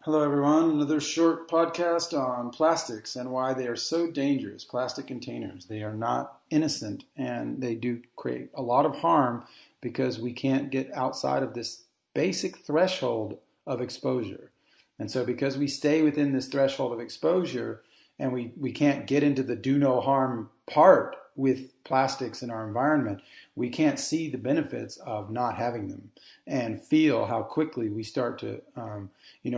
Hello, everyone. Another short podcast on plastics and why they are so dangerous. Plastic containers. They are not innocent and they do create a lot of harm because we can't get outside of this basic threshold of exposure. And so, because we stay within this threshold of exposure and we can't get into the do no harm part with plastics in our environment, we can't see the benefits of not having them and feel how quickly we start to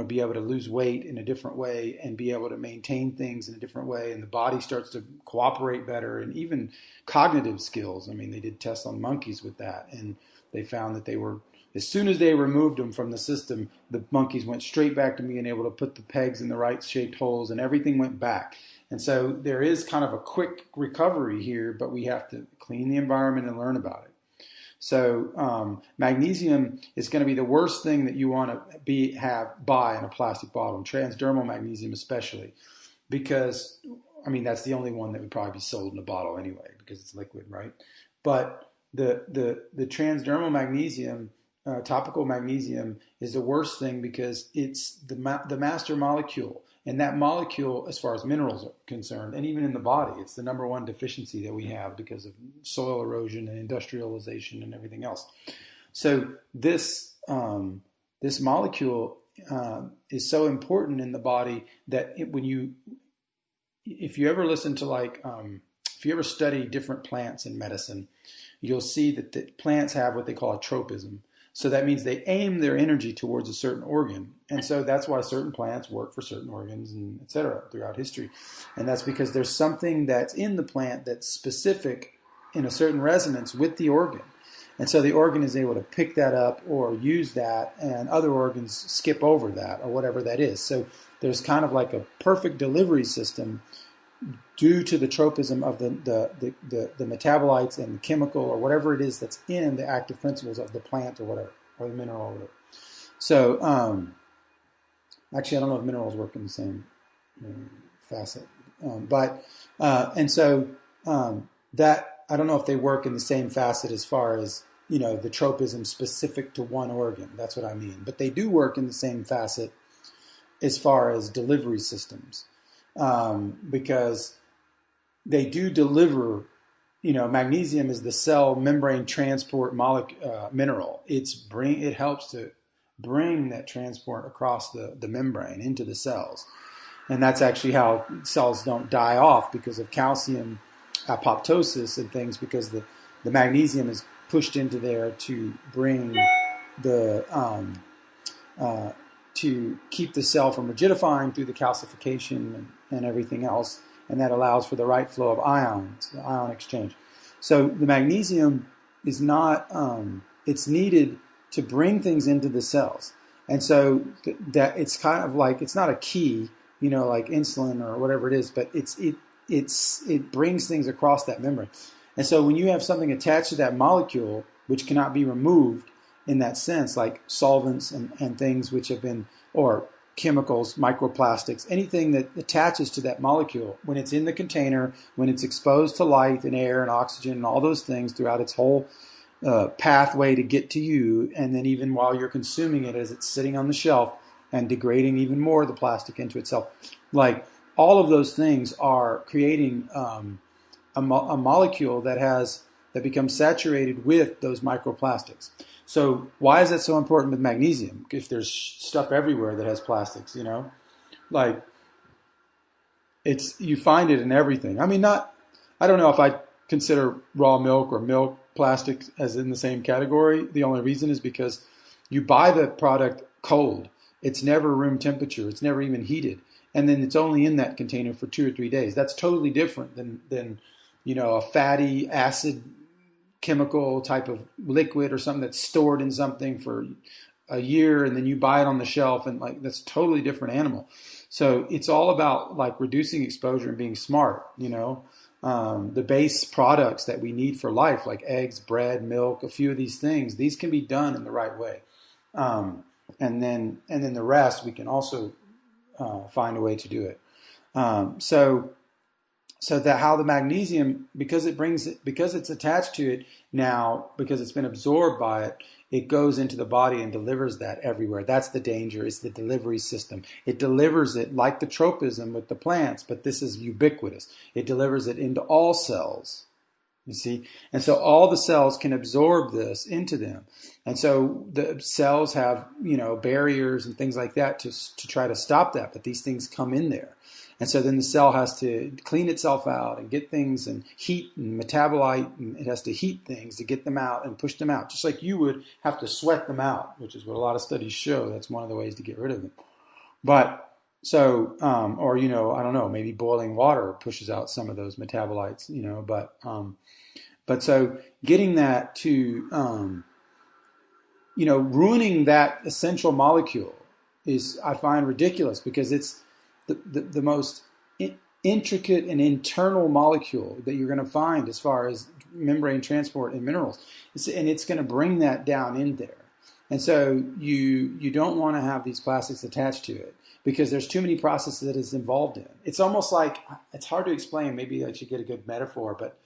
be able to lose weight in a different way and be able to maintain things in a different way. And the body starts to cooperate better, and even cognitive skills. I mean, they did tests on monkeys with that, and they found that as soon as they removed them from the system, the monkeys went straight back to being able to put the pegs in the right shaped holes, and everything went back. And so there is kind of a quick recovery here, but we have to clean the environment and learn about it. So magnesium is going to be the worst thing that you want to buy in a plastic bottle, transdermal magnesium especially, because that's the only one that would probably be sold in a bottle anyway because it's liquid, right? But the transdermal magnesium, topical magnesium, is the worst thing because it's the master molecule. And that molecule, as far as minerals are concerned, and even in the body, it's the number one deficiency that we have because of soil erosion and industrialization and everything else. So this molecule is so important in the body that if you ever listen to if you ever study different plants in medicine, you'll see that the plants have what they call a tropism. So that means they aim their energy towards a certain organ. And so that's why certain plants work for certain organs, and et cetera, throughout history. And that's because there's something that's in the plant that's specific in a certain resonance with the organ. And so the organ is able to pick that up or use that, and other organs skip over that or whatever that is. So there's kind of like a perfect delivery system due to the tropism of the metabolites and the chemical or whatever it is that's in the active principles of the plant or whatever, or the mineral or whatever. So actually, I don't know if minerals work in the same facet, that I don't know if they work in the same facet as far as the tropism specific to one organ. That's what I mean. But they do work in the same facet as far as delivery systems. Because they do deliver, magnesium is the cell membrane transport mineral. It helps to bring that transport across the membrane into the cells. And that's actually how cells don't die off because of calcium apoptosis and things, because the magnesium is pushed into there to bring to keep the cell from rigidifying through the calcification and everything else, and that allows for the right flow of ions, the ion exchange. So the magnesium is not, it's needed to bring things into the cells. And so that it's kind of like, it's not a key, like insulin or whatever it is, but it brings things across that membrane. And so when you have something attached to that molecule, which cannot be removed, in that sense, like solvents and things which have been, or chemicals, microplastics, anything that attaches to that molecule, when it's in the container, when it's exposed to light and air and oxygen and all those things throughout its whole pathway to get to you, and then even while you're consuming it as it's sitting on the shelf and degrading even more of the plastic into itself, like all of those things are creating a molecule that becomes saturated with those microplastics. So why is that so important with magnesium? If there's stuff everywhere that has plastics, like you find it in everything. I don't know if I consider raw milk or milk plastic as in the same category. The only reason is because you buy the product cold. It's never room temperature. It's never even heated. And then it's only in that container for 2 or 3 days. That's totally different than a fatty acid chemical type of liquid or something that's stored in something for a year and then you buy it on the shelf, and that's a totally different animal. So it's all about reducing exposure and being smart. The base products that we need for life, like eggs, bread, milk, a few of these things, these can be done in the right way. And then the rest we can also find a way to do it. So so that how the magnesium, because because it's attached to it now, because it's been absorbed by it, it goes into the body and delivers that everywhere. That's the danger. It's the delivery system. It delivers it like the tropism with the plants, but this is ubiquitous. It delivers it into all cells. You see? And so all the cells can absorb this into them. And so the cells have, barriers and things like that to try to stop that. But these things come in there. And so then the cell has to clean itself out and get things and heat and metabolite. And it has to heat things to get them out and push them out. Just like you would have to sweat them out, which is what a lot of studies show. That's one of the ways to get rid of them. But so, or, I don't know, maybe boiling water pushes out some of those metabolites, but so getting that to, ruining that essential molecule is, I find, ridiculous, because it's the most intricate and internal molecule that you're going to find as far as membrane transport in minerals. And it's going to bring that down in there. And so you don't want to have these plastics attached to it, because there's too many processes that it's involved in. It's almost like, it's hard to explain. Maybe I should get a good metaphor, but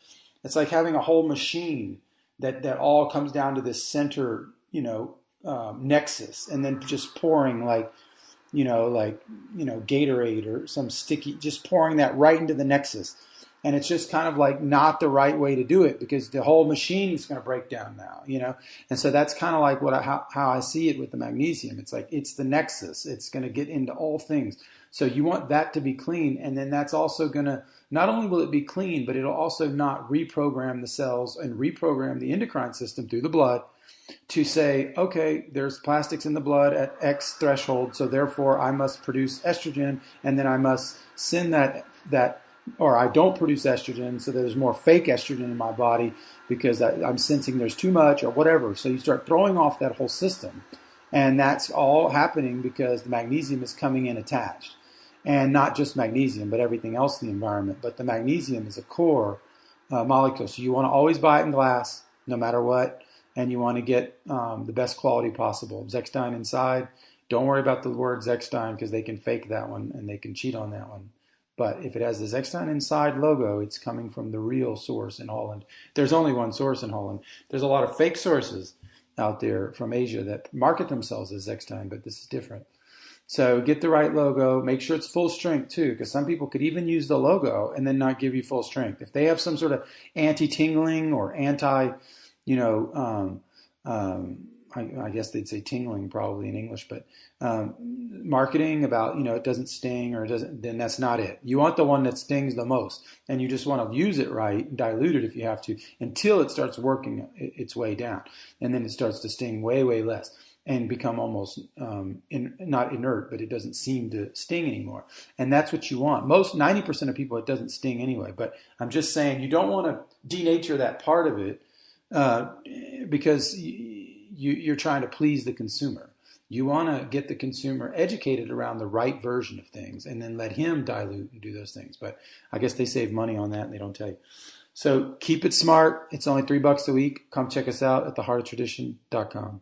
it's like having a whole machine that all comes down to this center, nexus, and then just pouring Gatorade or some sticky, just pouring that right into the nexus. And it's just kind of like not the right way to do it, because the whole machine is going to break down now, And so that's kind of like how I see it with the magnesium. It's like, it's the nexus. It's going to get into all things. So you want that to be clean. And then that's also going to, not only will it be clean, but it'll also not reprogram the cells and reprogram the endocrine system through the blood to say, okay, there's plastics in the blood at X threshold, so therefore I must produce estrogen, and then I must send that, or I don't produce estrogen, so there's more fake estrogen in my body because I'm sensing there's too much or whatever. So you start throwing off that whole system. And that's all happening because the magnesium is coming in attached. And not just magnesium, but everything else in the environment. But the magnesium is a core molecule. So you want to always buy it in glass, no matter what. And you want to get the best quality possible. Zechstein inside. Don't worry about the word Zechstein, because they can fake that one and they can cheat on that one. But if it has the Zechstein inside logo, it's coming from the real source in Holland. There's only one source in Holland. There's a lot of fake sources out there from Asia that market themselves as Zechstein, but this is different. So get the right logo. Make sure it's full strength too, because some people could even use the logo and then not give you full strength. If they have some sort of anti-tingling or I guess they'd say tingling probably in English, but marketing about, it doesn't sting or it doesn't, then that's not it. You want the one that stings the most, and you just want to use it right, dilute it if you have to, until it starts working its way down. And then it starts to sting way, way less and become almost not inert, but it doesn't seem to sting anymore. And that's what you want. 90% of people, it doesn't sting anyway, but I'm just saying you don't want to denature that part of it because you're trying to please the consumer. You want to get the consumer educated around the right version of things and then let him dilute and do those things. But I guess they save money on that and they don't tell you. So keep it smart. It's only $3 a week. Come check us out at theheartoftradition.com.